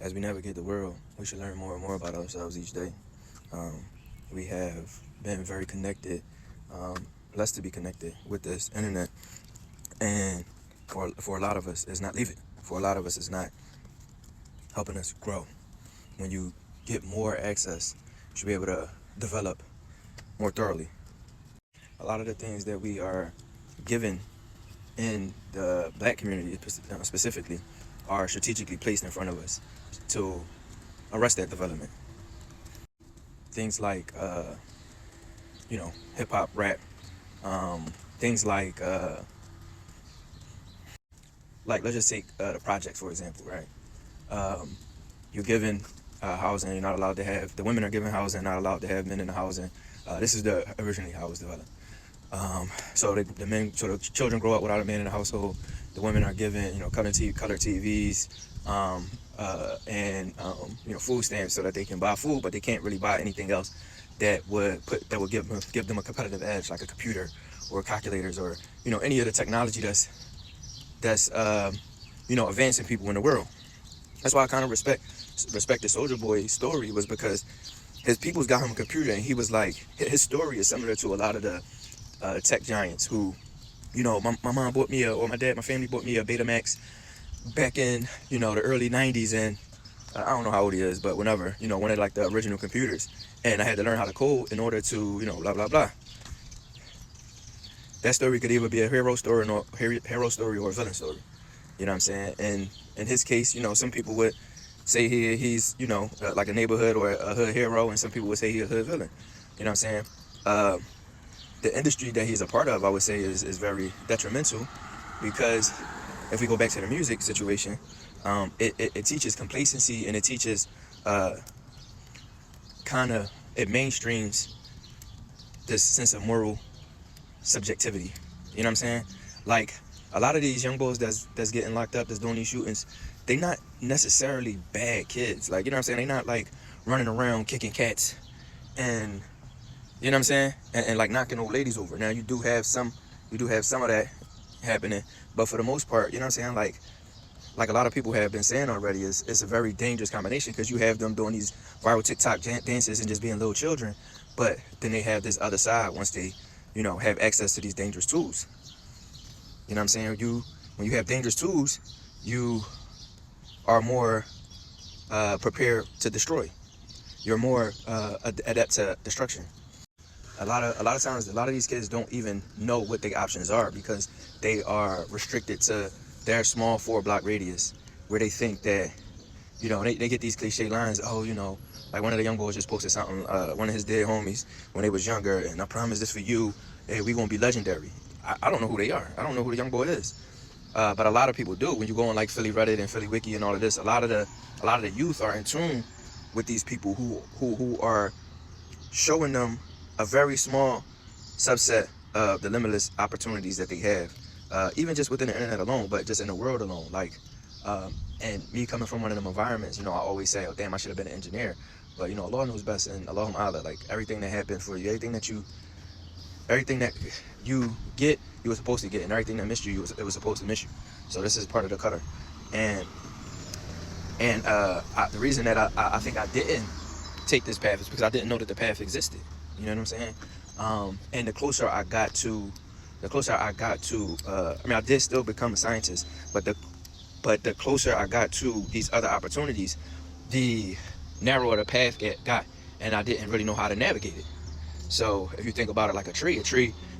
As we navigate the world, we should learn more and more about ourselves each day. We have been very connected, blessed to be connected with this internet, and for a lot of us, it's not leaving. For a lot of us, it's not helping us grow. When you get more access, you should be able to develop more thoroughly. A lot of the things that we are given in the black community specifically are strategically placed in front of us to arrest that development. Things like, hip hop, rap, things like let's just take the projects for example, right? You're given housing, you're not allowed to have, the women are given housing, not allowed to have men in the housing. This is originally how it was developed. So the children grow up without a man in the household. The women are given, color TVs, and food stamps so that they can buy food, but they can't really buy anything else that would give them a competitive edge, like a computer or calculators or any of the technology that's advancing people in the world. That's why I kind of respect the Soldier Boy story, was because his peoples got him a computer, and he was like, his story is similar to a lot of the tech giants who, my mom bought me or my family bought me a Betamax back in, the early 90s, and I don't know how old he is, but whenever, one of like the original computers, and I had to learn how to code in order to, blah, blah, blah. That story could either be a hero story or a villain story. You know what I'm saying? And in his case, some people would say he's, like a neighborhood or a hood hero, and some people would say he's a hood villain. You know what I'm saying? The industry that he's a part of, I would say, is very detrimental, because if we go back to the music situation, it teaches complacency, and it teaches it mainstreams this sense of moral subjectivity. You know what I'm saying? Like, a lot of these young boys that's getting locked up, that's doing these shootings, they not necessarily bad kids. Like, you know what I'm saying? They not like running around kicking cats and, you know what I'm saying? And like knocking old ladies over. Now you do have some of that happening, but for the most part, you know what I'm saying? Like a lot of people have been saying already, it's a very dangerous combination, because you have them doing these viral TikTok dances and just being little children, but then they have this other side once they, have access to these dangerous tools. You know what I'm saying? When you have dangerous tools, you are more prepared to destroy. You're more adept to destruction. A lot of times, a lot of these kids don't even know what their options are, because they are restricted to their small 4-block radius, where they think that, they get these cliche lines. Oh, like one of the young boys just posted something, one of his dead homies when they was younger, and I promise this for you, hey, we gonna be legendary. I don't know who they are. I don't know who the young boy is. But a lot of people do. When you go on like Philly Reddit and Philly Wiki and all of this, a lot of the youth are in tune with these people who are showing them a very small subset of the limitless opportunities that they have, even just within the internet alone, but just in the world alone. Like, and me coming from one of them environments, I always say, oh damn, I should have been an engineer. But Allah knows best, and Allahum Allah, like everything that happened for you, everything that you get, you were supposed to get, and everything that missed you, it was supposed to miss you. So this is part of the cutter. And the reason that I think I didn't take this path is because I didn't know that the path existed. You know what I'm saying? And the closer I got to, I did still become a scientist, but the closer I got to these other opportunities, the narrower the path got, and I didn't really know how to navigate it. So if you think about it like a tree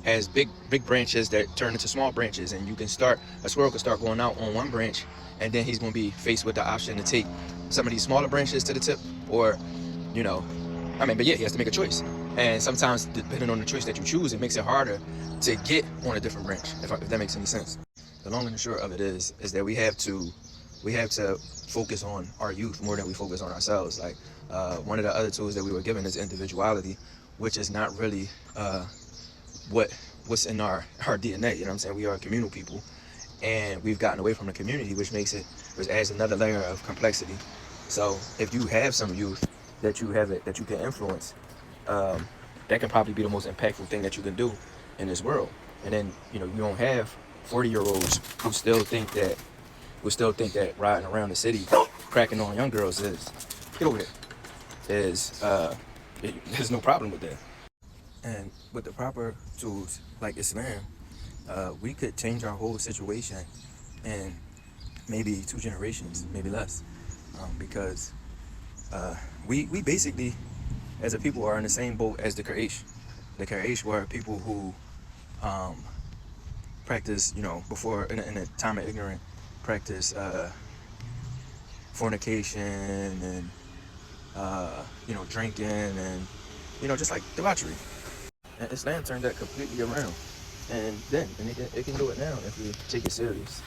has big branches that turn into small branches, and a squirrel can start going out on one branch, and then he's going to be faced with the option to take some of these smaller branches to the tip, or, he has to make a choice. And sometimes, depending on the choice that you choose, it makes it harder to get on a different branch, if that makes any sense. The long and the short of it is that we have to focus on our youth more than we focus on ourselves. Like, one of the other tools that we were given is individuality, which is not really what's in our DNA. You know what I'm saying? We are communal people, and we've gotten away from the community, which adds another layer of complexity. So if you have some youth that you can influence, that can probably be the most impactful thing that you can do in this world. And then, you don't have 40-year-olds who still think that, would still think that riding around the city cracking on young girls is, get over here, there's no problem with that. And with the proper tools like Islam, we could change our whole situation in maybe 2 generations, maybe less, because we basically, as a people, are in the same boat as the Quraish. The Quraish were people who practice, before in the time of ignorance, practice fornication and drinking and just like debauchery. And Islam turned that completely around, and it can do it now if we take it serious.